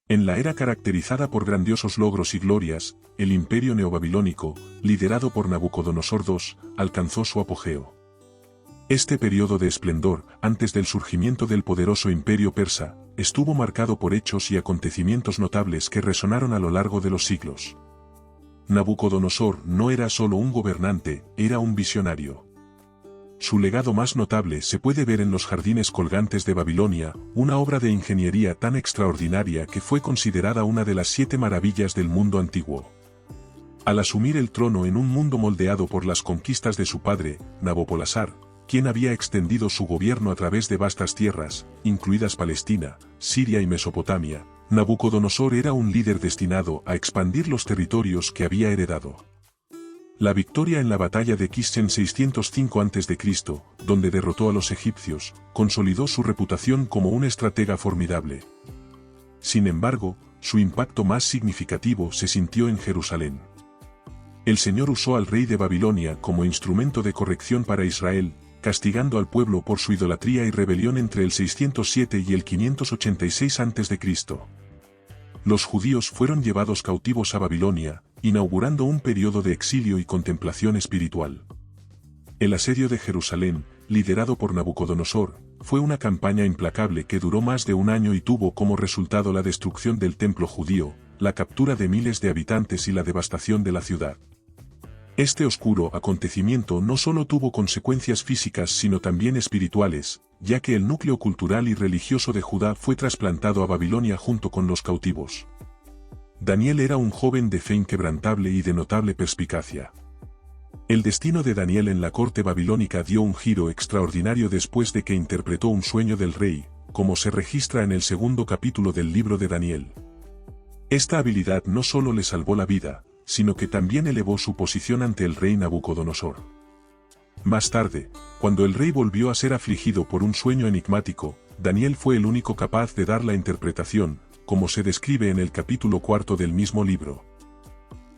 En la era caracterizada por grandiosos logros y glorias, el imperio neobabilónico, liderado por Nabucodonosor II, alcanzó su apogeo. Este periodo de esplendor, antes del surgimiento del poderoso imperio persa, estuvo marcado por hechos y acontecimientos notables que resonaron a lo largo de los siglos. Nabucodonosor no era solo un gobernante, era un visionario. Su legado más notable se puede ver en los jardines colgantes de Babilonia, una obra de ingeniería tan extraordinaria que fue considerada una de las 7 maravillas del mundo antiguo. Al asumir el trono en un mundo moldeado por las conquistas de su padre, Nabopolassar, quien había extendido su gobierno a través de vastas tierras, incluidas Palestina, Siria y Mesopotamia, Nabucodonosor era un líder destinado a expandir los territorios que había heredado. La victoria en la batalla de Kish en 605 a.C., donde derrotó a los egipcios, consolidó su reputación como un estratega formidable. Sin embargo, su impacto más significativo se sintió en Jerusalén. El Señor usó al rey de Babilonia como instrumento de corrección para Israel, castigando al pueblo por su idolatría y rebelión entre el 607 y el 586 a.C. Los judíos fueron llevados cautivos a Babilonia, inaugurando un periodo de exilio y contemplación espiritual. El asedio de Jerusalén, liderado por Nabucodonosor, fue una campaña implacable que duró más de un año y tuvo como resultado la destrucción del templo judío, la captura de miles de habitantes y la devastación de la ciudad. Este oscuro acontecimiento no solo tuvo consecuencias físicas sino también espirituales, ya que el núcleo cultural y religioso de Judá fue trasplantado a Babilonia junto con los cautivos. Daniel era un joven de fe inquebrantable y de notable perspicacia. El destino de Daniel en la corte babilónica dio un giro extraordinario después de que interpretó un sueño del rey, como se registra en el 2º capítulo del libro de Daniel. Esta habilidad no solo le salvó la vida, sino que también elevó su posición ante el rey Nabucodonosor. Más tarde, cuando el rey volvió a ser afligido por un sueño enigmático, Daniel fue el único capaz de dar la interpretación, como se describe en el capítulo 4 del mismo libro.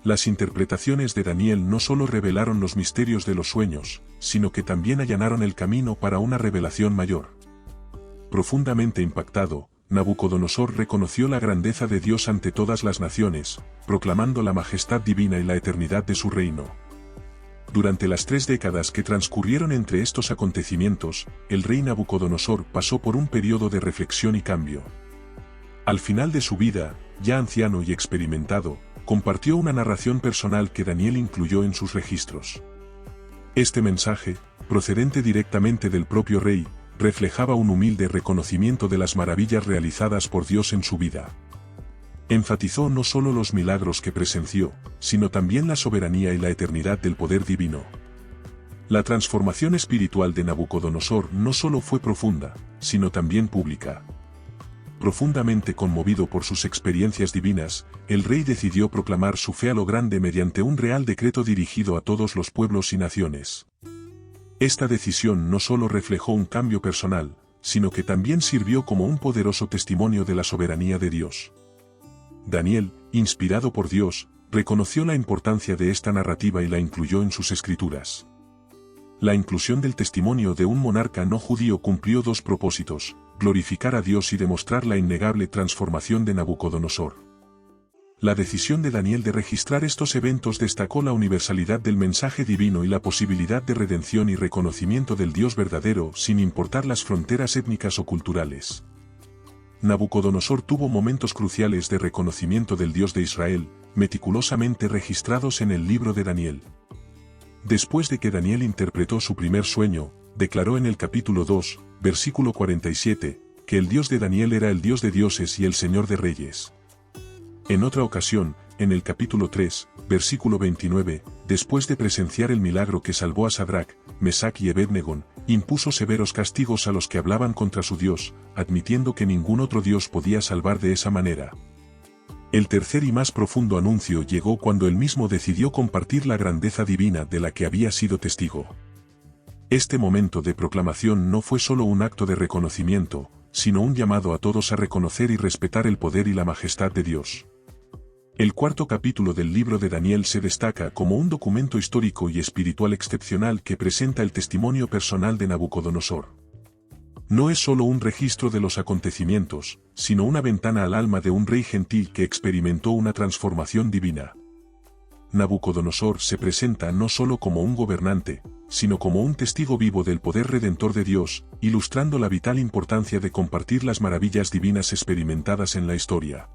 Las interpretaciones de Daniel no solo revelaron los misterios de los sueños, sino que también allanaron el camino para una revelación mayor. Profundamente impactado, Nabucodonosor reconoció la grandeza de Dios ante todas las naciones, proclamando la majestad divina y la eternidad de su reino. Durante las 3 décadas que transcurrieron entre estos acontecimientos, el rey Nabucodonosor pasó por un periodo de reflexión y cambio. Al final de su vida, ya anciano y experimentado, compartió una narración personal que Daniel incluyó en sus registros. Este mensaje, procedente directamente del propio rey, reflejaba un humilde reconocimiento de las maravillas realizadas por Dios en su vida. Enfatizó no solo los milagros que presenció, sino también la soberanía y la eternidad del poder divino. La transformación espiritual de Nabucodonosor no solo fue profunda, sino también pública. Profundamente conmovido por sus experiencias divinas, el rey decidió proclamar su fe a lo grande mediante un real decreto dirigido a todos los pueblos y naciones. Esta decisión no solo reflejó un cambio personal, sino que también sirvió como un poderoso testimonio de la soberanía de Dios. Daniel, inspirado por Dios, reconoció la importancia de esta narrativa y la incluyó en sus escrituras. La inclusión del testimonio de un monarca no judío cumplió 2 propósitos: glorificar a Dios y demostrar la innegable transformación de Nabucodonosor. La decisión de Daniel de registrar estos eventos destacó la universalidad del mensaje divino y la posibilidad de redención y reconocimiento del Dios verdadero sin importar las fronteras étnicas o culturales. Nabucodonosor tuvo momentos cruciales de reconocimiento del Dios de Israel, meticulosamente registrados en el libro de Daniel. Después de que Daniel interpretó su primer sueño, declaró en el capítulo 2, versículo 47, que el Dios de Daniel era el Dios de dioses y el Señor de reyes. En otra ocasión, en el capítulo 3, versículo 29, después de presenciar el milagro que salvó a Sadrac, Mesac y Abednego, impuso severos castigos a los que hablaban contra su Dios, admitiendo que ningún otro Dios podía salvar de esa manera. El tercer y más profundo anuncio llegó cuando él mismo decidió compartir la grandeza divina de la que había sido testigo. Este momento de proclamación no fue solo un acto de reconocimiento, sino un llamado a todos a reconocer y respetar el poder y la majestad de Dios. El 4º capítulo del libro de Daniel se destaca como un documento histórico y espiritual excepcional que presenta el testimonio personal de Nabucodonosor. no es solo un registro de los acontecimientos, sino una ventana al alma de un rey gentil que experimentó una transformación divina. Nabucodonosor se presenta no solo como un gobernante, sino como un testigo vivo del poder redentor de Dios, ilustrando la vital importancia de compartir las maravillas divinas experimentadas en la historia.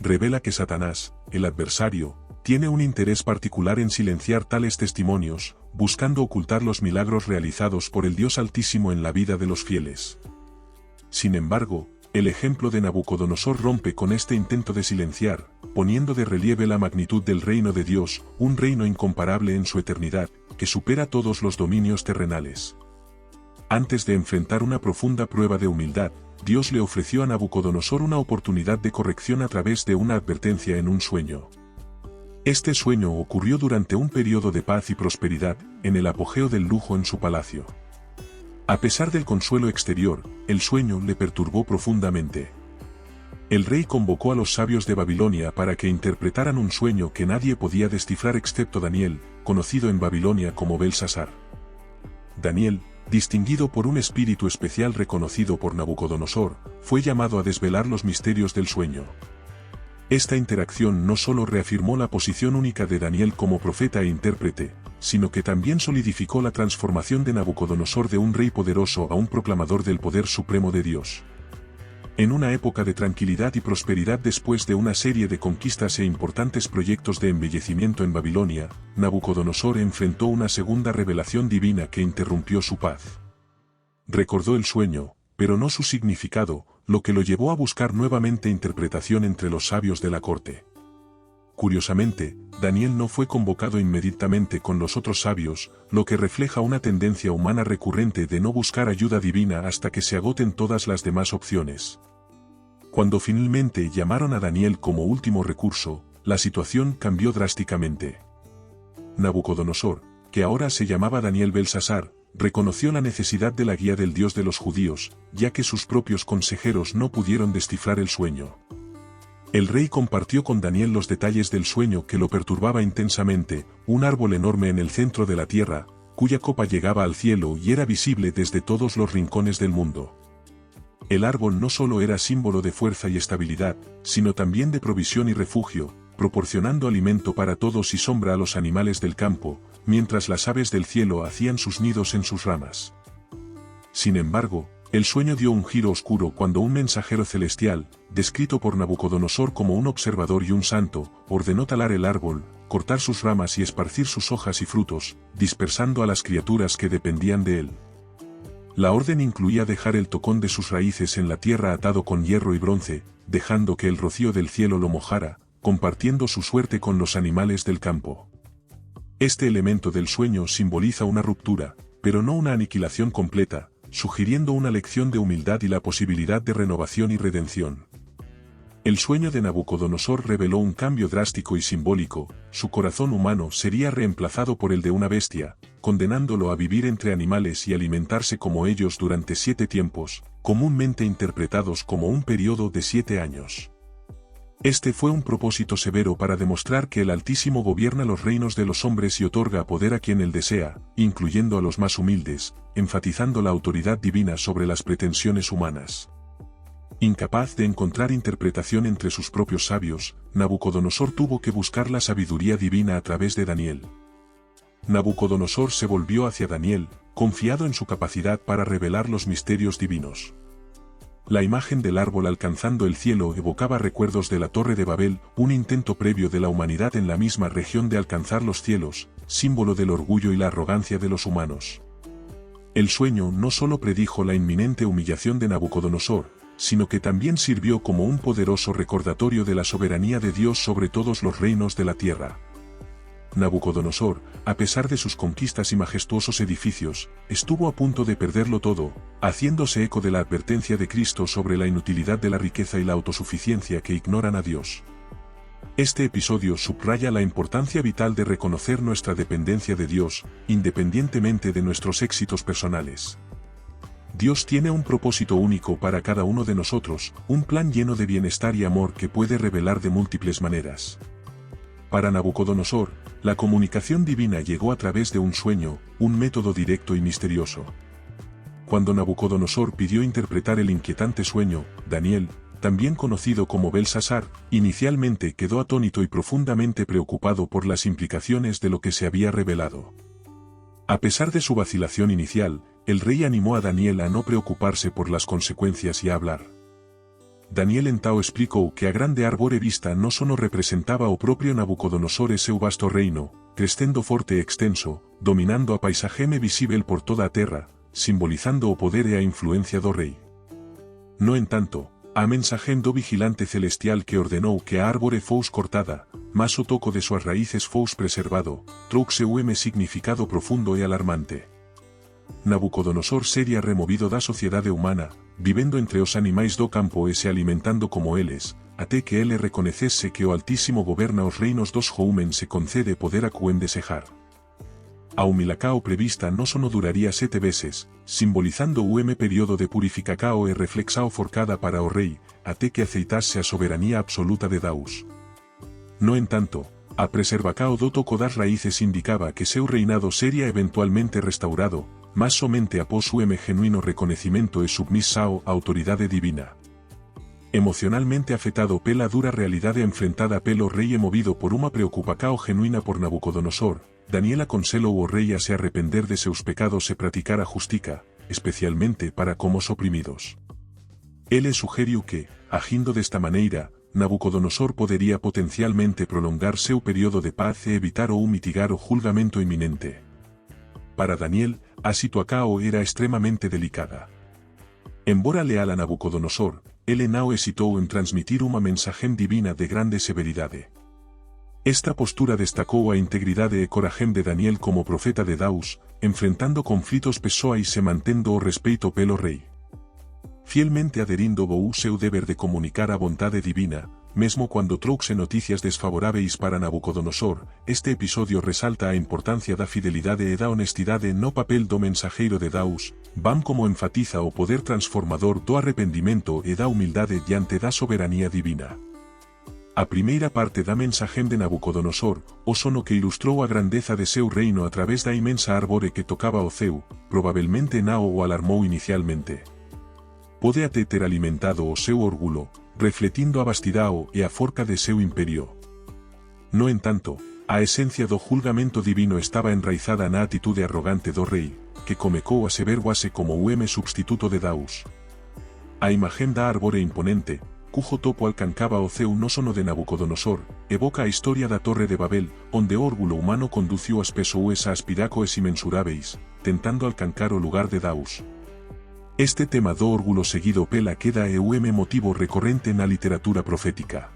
Revela que Satanás, el adversario, tiene un interés particular en silenciar tales testimonios, buscando ocultar los milagros realizados por el Dios Altísimo en la vida de los fieles. Sin embargo, el ejemplo de Nabucodonosor rompe con este intento de silenciar, poniendo de relieve la magnitud del reino de Dios, un reino incomparable en su eternidad, que supera todos los dominios terrenales. Antes de enfrentar una profunda prueba de humildad, Dios le ofreció a Nabucodonosor una oportunidad de corrección a través de una advertencia en un sueño. Este sueño ocurrió durante un periodo de paz y prosperidad, en el apogeo del lujo en su palacio. A pesar del consuelo exterior, el sueño le perturbó profundamente. El rey convocó a los sabios de Babilonia para que interpretaran un sueño que nadie podía descifrar excepto Daniel, conocido en Babilonia como Belsasar. Daniel, distinguido por un espíritu especial reconocido por Nabucodonosor, fue llamado a desvelar los misterios del sueño. Esta interacción no solo reafirmó la posición única de Daniel como profeta e intérprete, sino que también solidificó la transformación de Nabucodonosor de un rey poderoso a un proclamador del poder supremo de Dios. En una época de tranquilidad y prosperidad después de una serie de conquistas e importantes proyectos de embellecimiento en Babilonia, Nabucodonosor enfrentó una segunda revelación divina que interrumpió su paz. Recordó el sueño, pero no su significado, lo que lo llevó a buscar nuevamente interpretación entre los sabios de la corte. Curiosamente, Daniel no fue convocado inmediatamente con los otros sabios, lo que refleja una tendencia humana recurrente de no buscar ayuda divina hasta que se agoten todas las demás opciones. Cuando finalmente llamaron a Daniel como último recurso, la situación cambió drásticamente. Nabucodonosor, que ahora se llamaba Daniel Belsasar, reconoció la necesidad de la guía del Dios de los judíos, ya que sus propios consejeros no pudieron descifrar el sueño. El rey compartió con Daniel los detalles del sueño que lo perturbaba intensamente, un árbol enorme en el centro de la tierra, cuya copa llegaba al cielo y era visible desde todos los rincones del mundo. El árbol no solo era símbolo de fuerza y estabilidad, sino también de provisión y refugio, proporcionando alimento para todos y sombra a los animales del campo, mientras las aves del cielo hacían sus nidos en sus ramas. Sin embargo, el sueño dio un giro oscuro cuando un mensajero celestial, descrito por Nabucodonosor como un observador y un santo, ordenó talar el árbol, cortar sus ramas y esparcir sus hojas y frutos, dispersando a las criaturas que dependían de él. La orden incluía dejar el tocón de sus raíces en la tierra atado con hierro y bronce, dejando que el rocío del cielo lo mojara, compartiendo su suerte con los animales del campo. Este elemento del sueño simboliza una ruptura, pero no una aniquilación completa, sugiriendo una lección de humildad y la posibilidad de renovación y redención. El sueño de Nabucodonosor reveló un cambio drástico y simbólico, su corazón humano sería reemplazado por el de una bestia, condenándolo a vivir entre animales y alimentarse como ellos durante 7 tiempos, comúnmente interpretados como un periodo de 7 años. Este fue un propósito severo para demostrar que el Altísimo gobierna los reinos de los hombres y otorga poder a quien él desea, incluyendo a los más humildes, enfatizando la autoridad divina sobre las pretensiones humanas. Incapaz de encontrar interpretación entre sus propios sabios, Nabucodonosor tuvo que buscar la sabiduría divina a través de Daniel. Nabucodonosor se volvió hacia Daniel, confiado en su capacidad para revelar los misterios divinos. La imagen del árbol alcanzando el cielo evocaba recuerdos de la Torre de Babel, un intento previo de la humanidad en la misma región de alcanzar los cielos, símbolo del orgullo y la arrogancia de los humanos. El sueño no solo predijo la inminente humillación de Nabucodonosor, sino que también sirvió como un poderoso recordatorio de la soberanía de Dios sobre todos los reinos de la tierra. Nabucodonosor, a pesar de sus conquistas y majestuosos edificios, estuvo a punto de perderlo todo, haciéndose eco de la advertencia de Cristo sobre la inutilidad de la riqueza y la autosuficiencia que ignoran a Dios. Este episodio subraya la importancia vital de reconocer nuestra dependencia de Dios, independientemente de nuestros éxitos personales. Dios tiene un propósito único para cada uno de nosotros, un plan lleno de bienestar y amor que puede revelar de múltiples maneras. Para Nabucodonosor, la comunicación divina llegó a través de un sueño, un método directo y misterioso. cuando Nabucodonosor pidió interpretar el inquietante sueño, Daniel, también conocido como Belsasar, inicialmente quedó atónito y profundamente preocupado por las implicaciones de lo que se había revelado. A pesar de su vacilación inicial, el rey animó a Daniel a no preocuparse por las consecuencias y a hablar. Daniel entao explicó que a grande árbore vista no solo representaba o propio Nabucodonosor e seu vasto reino, crescendo forte e extenso, dominando a paisageme visível por toda a terra, simbolizando o poder e a influencia do rei. No entanto, a mensagem do vigilante celestial que ordenou que a árbore fous cortada, mas o toco de suas raíces fous preservado, trouxe significado profundo e alarmante. Nabucodonosor sería removido da sociedade humana, vivendo entre os animais do campo e se alimentando como eles, até que ele reconecese que o Altísimo goberna os reinos dos homens se concede poder a quem desejar. A humilacao prevista no solo duraría 7 veces, simbolizando o período de purificacao e reflexao forcada para o rei, até que aceitase a soberanía absoluta de Daus. No entanto, a preservacao do toco das raíces indicaba que seu reinado sería eventualmente restaurado, mas somente após o genuino reconocimiento e submissao a autoridade divina. Emocionalmente afectado pela dura realidade enfrentada pelo rei e movido por uma preocupação genuína por Nabucodonosor, Daniel aconselou o rei a se arrepender de seus pecados e praticar a justica, especialmente para como os oprimidos. Ele sugeriu que, agindo desta maneira, Nabucodonosor poderia potencialmente prolongar seu período de paz e evitar ou mitigar o julgamento iminente. Para Daniel, a situação era extremamente delicada. Embora leal a Nabucodonosor, ele não hesitou em transmitir uma mensagem divina de grande severidade. Esta postura destacou a integridade e coragem de Daniel como profeta de Daus, enfrentando conflitos pessoais e mantendo o respeito pelo rei. Fielmente aderindo ao seu deber de comunicar a vontade divina, mesmo quando trouxe notícias desfavoráveis para Nabucodonosor, este episodio resalta a importância da fidelidade e da honestidade no papel do mensajeiro de Daus, bem como enfatiza o poder transformador do arrependimento e da humildade diante da soberania divina. A primeira parte da mensagem de Nabucodonosor, o sono que ilustrou a grandeza de seu reino a través da imensa árbore que tocaba o céu, provavelmente não o alarmou inicialmente. Pode até ter alimentado o seu orgulho, refletindo a vastidão e a forca de seu imperio. No entanto, a esencia do julgamento divino estaba enraizada na atitude arrogante do rei, que comecou a se verguase como o substituto de Daus. A imagen da árbore imponente, cujo topo alcancaba o céu no sono de Nabucodonosor, evoca a historia da Torre de Babel, onde o orgullo humano conduciu as pessoas a aspiracoes imensuráveis, tentando alcancar o lugar de Daus. Este tema do orgullo seguido pela queda é o motivo recorrente na literatura profética.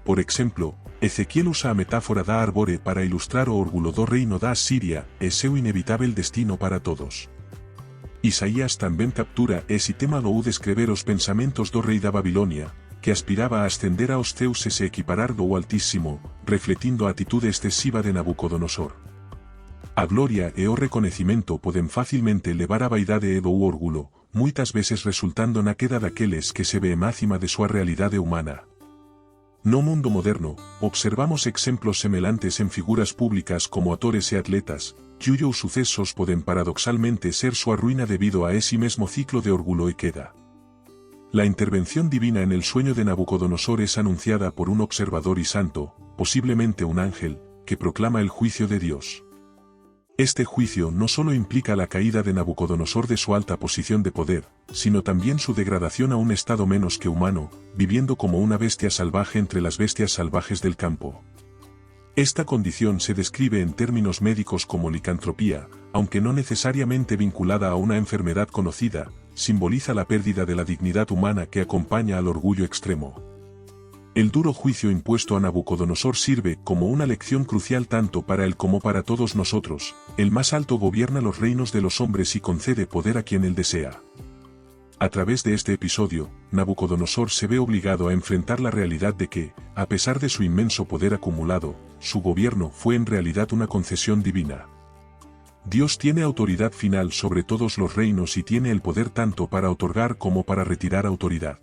Por exemplo, Ezequiel usa a metáfora da árbore para ilustrar o orgullo do reino da Asiria e seu inevitável destino para todos. Isaías tamén captura ese tema ao descrever os pensamentos do rei da Babilonia, que aspiraba a ascender aos ceus e se equiparar do Altísimo, refletindo a atitude excesiva de Nabucodonosor. A gloria e o reconhecimento poden facilmente levar a vaidade e do orgullo, muitas veces resultando na queda daqueles que se ve máxima de súa realidade humana. No mundo moderno, observamos exemplos semelantes en figuras públicas como actores e atletas, cuyos sucesos poden paradoxalmente ser súa ruína debido a ese mesmo ciclo de orgullo e queda. La intervención divina en el sueño de Nabucodonosor es anunciada por un observador y santo, posiblemente un ángel, que proclama el juicio de Dios. Este juicio no solo implica la caída de Nabucodonosor de su alta posición de poder, sino también su degradación a un estado menos que humano, viviendo como una bestia salvaje entre las bestias salvajes del campo. Esta condición se describe en términos médicos como licantropía, aunque no necesariamente vinculada a una enfermedad conocida, simboliza la pérdida de la dignidad humana que acompaña al orgullo extremo. El duro juicio impuesto a Nabucodonosor sirve como una lección crucial tanto para él como para todos nosotros. El más alto gobierna los reinos de los hombres y concede poder a quien él desea. A través de este episodio, Nabucodonosor se ve obligado a enfrentar la realidad de que, a pesar de su inmenso poder acumulado, su gobierno fue en realidad una concesión divina. Dios tiene autoridad final sobre todos los reinos y tiene el poder tanto para otorgar como para retirar autoridad.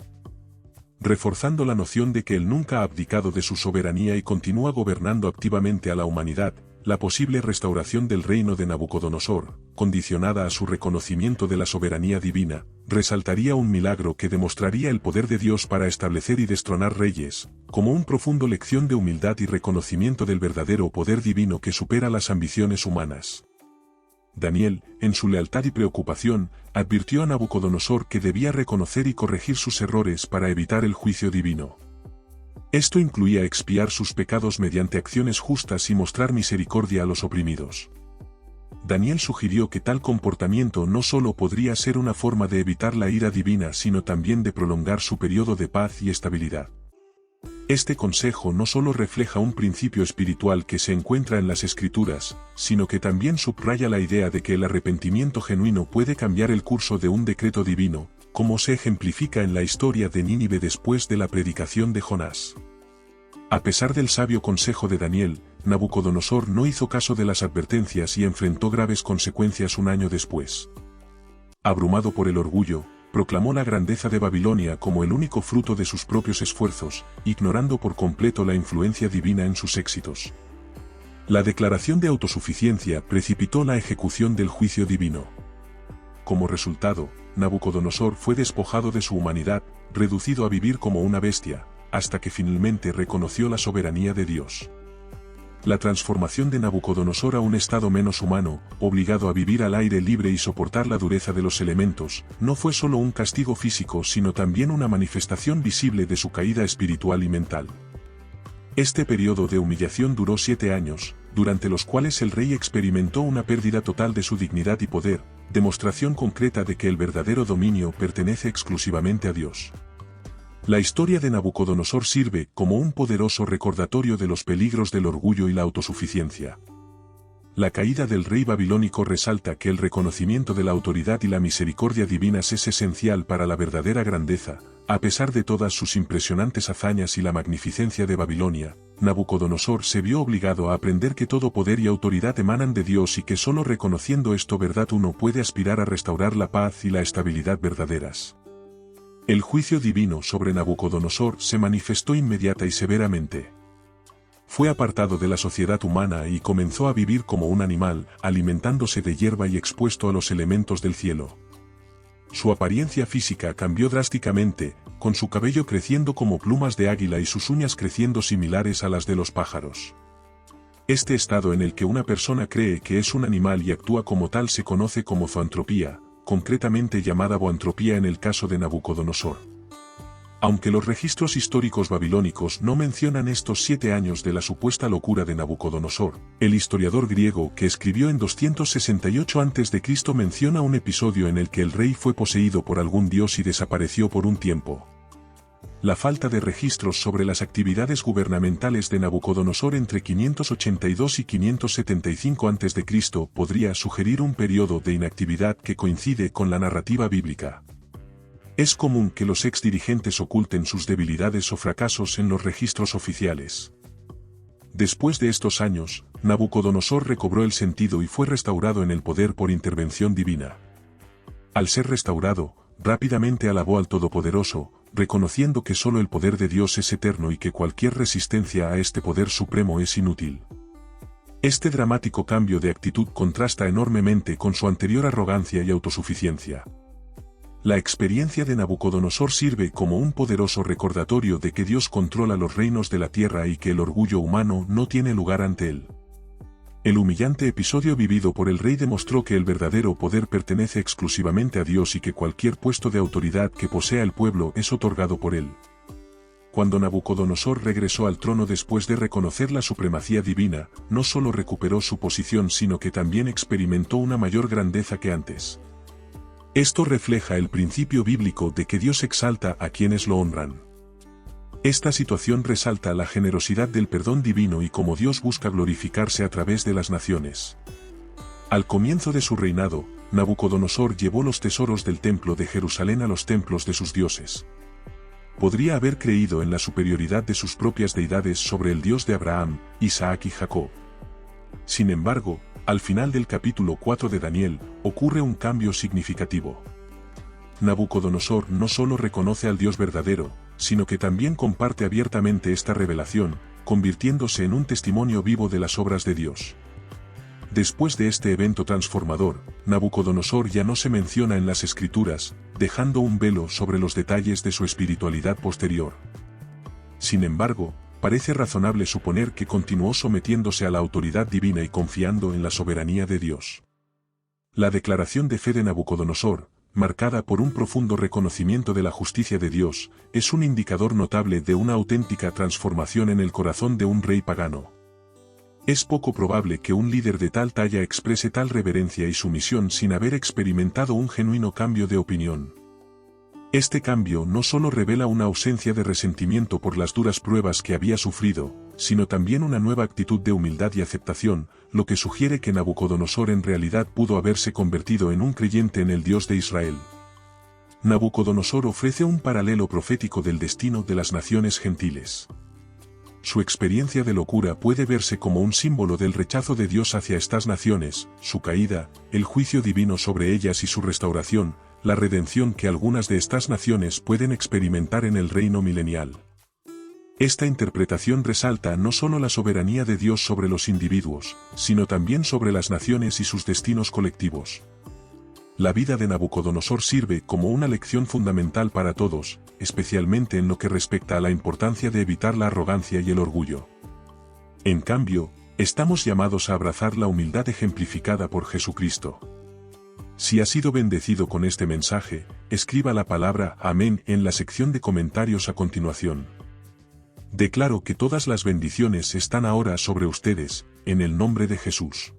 Reforzando la noción de que él nunca ha abdicado de su soberanía y continúa gobernando activamente a la humanidad, la posible restauración del reino de Nabucodonosor, condicionada a su reconocimiento de la soberanía divina, resaltaría un milagro que demostraría el poder de Dios para establecer y destronar reyes, como una profunda lección de humildad y reconocimiento del verdadero poder divino que supera las ambiciones humanas. Daniel, en su lealtad y preocupación, advirtió a Nabucodonosor que debía reconocer y corregir sus errores para evitar el juicio divino. Esto incluía expiar sus pecados mediante acciones justas y mostrar misericordia a los oprimidos. Daniel sugirió que tal comportamiento no solo podría ser una forma de evitar la ira divina sino también de prolongar su periodo de paz y estabilidad. Este consejo no solo refleja un principio espiritual que se encuentra en las Escrituras, sino que también subraya la idea de que el arrepentimiento genuino puede cambiar el curso de un decreto divino, como se ejemplifica en la historia de Nínive después de la predicación de Jonás. A pesar del sabio consejo de Daniel, Nabucodonosor no hizo caso de las advertencias y enfrentó graves consecuencias un año después. Abrumado por el orgullo, proclamó la grandeza de Babilonia como el único fruto de sus propios esfuerzos, ignorando por completo la influencia divina en sus éxitos. La declaración de autosuficiencia precipitó la ejecución del juicio divino. Como resultado, Nabucodonosor fue despojado de su humanidad, reducido a vivir como una bestia, hasta que finalmente reconoció la soberanía de Dios. La transformación de Nabucodonosor a un estado menos humano, obligado a vivir al aire libre y soportar la dureza de los elementos, no fue solo un castigo físico sino también una manifestación visible de su caída espiritual y mental. Este periodo de humillación duró 7 años, durante los cuales el rey experimentó una pérdida total de su dignidad y poder, demostración concreta de que el verdadero dominio pertenece exclusivamente a Dios. La historia de Nabucodonosor sirve como un poderoso recordatorio de los peligros del orgullo y la autosuficiencia. La caída del rey babilónico resalta que el reconocimiento de la autoridad y la misericordia divinas es esencial para la verdadera grandeza. A pesar de todas sus impresionantes hazañas y la magnificencia de Babilonia, Nabucodonosor se vio obligado a aprender que todo poder y autoridad emanan de Dios y que solo reconociendo esto verdad uno puede aspirar a restaurar la paz y la estabilidad verdaderas. El juicio divino sobre Nabucodonosor se manifestó inmediata y severamente. Fue apartado de la sociedad humana y comenzó a vivir como un animal, alimentándose de hierba y expuesto a los elementos del cielo. Su apariencia física cambió drásticamente, con su cabello creciendo como plumas de águila y sus uñas creciendo similares a las de los pájaros. Este estado en el que una persona cree que es un animal y actúa como tal se conoce como zoantropía, concretamente llamada boantropía en el caso de Nabucodonosor. Aunque los registros históricos babilónicos no mencionan estos 7 años de la supuesta locura de Nabucodonosor, el historiador griego que escribió en 268 a.C. menciona un episodio en el que el rey fue poseído por algún dios y desapareció por un tiempo. La falta de registros sobre las actividades gubernamentales de Nabucodonosor entre 582 y 575 a.C. podría sugerir un periodo de inactividad que coincide con la narrativa bíblica. Es común que los exdirigentes oculten sus debilidades o fracasos en los registros oficiales. Después de estos años, Nabucodonosor recobró el sentido y fue restaurado en el poder por intervención divina. Al ser restaurado, rápidamente alabó al Todopoderoso, reconociendo que solo el poder de Dios es eterno y que cualquier resistencia a este poder supremo es inútil. Este dramático cambio de actitud contrasta enormemente con su anterior arrogancia y autosuficiencia. La experiencia de Nabucodonosor sirve como un poderoso recordatorio de que Dios controla los reinos de la tierra y que el orgullo humano no tiene lugar ante él. El humillante episodio vivido por el rey demostró que el verdadero poder pertenece exclusivamente a Dios y que cualquier puesto de autoridad que posea el pueblo es otorgado por él. Cuando Nabucodonosor regresó al trono después de reconocer la supremacía divina, no solo recuperó su posición sino que también experimentó una mayor grandeza que antes. Esto refleja el principio bíblico de que Dios exalta a quienes lo honran. Esta situación resalta la generosidad del perdón divino y cómo Dios busca glorificarse a través de las naciones. Al comienzo de su reinado, Nabucodonosor llevó los tesoros del templo de Jerusalén a los templos de sus dioses. Podría haber creído en la superioridad de sus propias deidades sobre el Dios de Abraham, Isaac y Jacob. Sin embargo, al final del capítulo 4 de Daniel, ocurre un cambio significativo. Nabucodonosor no solo reconoce al Dios verdadero, sino que también comparte abiertamente esta revelación, convirtiéndose en un testimonio vivo de las obras de Dios. Después de este evento transformador, Nabucodonosor ya no se menciona en las Escrituras, dejando un velo sobre los detalles de su espiritualidad posterior. Sin embargo, parece razonable suponer que continuó sometiéndose a la autoridad divina y confiando en la soberanía de Dios. La declaración de fe de Nabucodonosor, marcada por un profundo reconocimiento de la justicia de Dios, es un indicador notable de una auténtica transformación en el corazón de un rey pagano. Es poco probable que un líder de tal talla exprese tal reverencia y sumisión sin haber experimentado un genuino cambio de opinión. Este cambio no solo revela una ausencia de resentimiento por las duras pruebas que había sufrido, sino también una nueva actitud de humildad y aceptación, lo que sugiere que Nabucodonosor en realidad pudo haberse convertido en un creyente en el Dios de Israel. Nabucodonosor ofrece un paralelo profético del destino de las naciones gentiles. Su experiencia de locura puede verse como un símbolo del rechazo de Dios hacia estas naciones, su caída, el juicio divino sobre ellas y su restauración, la redención que algunas de estas naciones pueden experimentar en el reino milenial. Esta interpretación resalta no solo la soberanía de Dios sobre los individuos, sino también sobre las naciones y sus destinos colectivos. La vida de Nabucodonosor sirve como una lección fundamental para todos, especialmente en lo que respecta a la importancia de evitar la arrogancia y el orgullo. En cambio, estamos llamados a abrazar la humildad ejemplificada por Jesucristo. Si ha sido bendecido con este mensaje, escriba la palabra Amén en la sección de comentarios a continuación. Declaro que todas las bendiciones están ahora sobre ustedes, en el nombre de Jesús.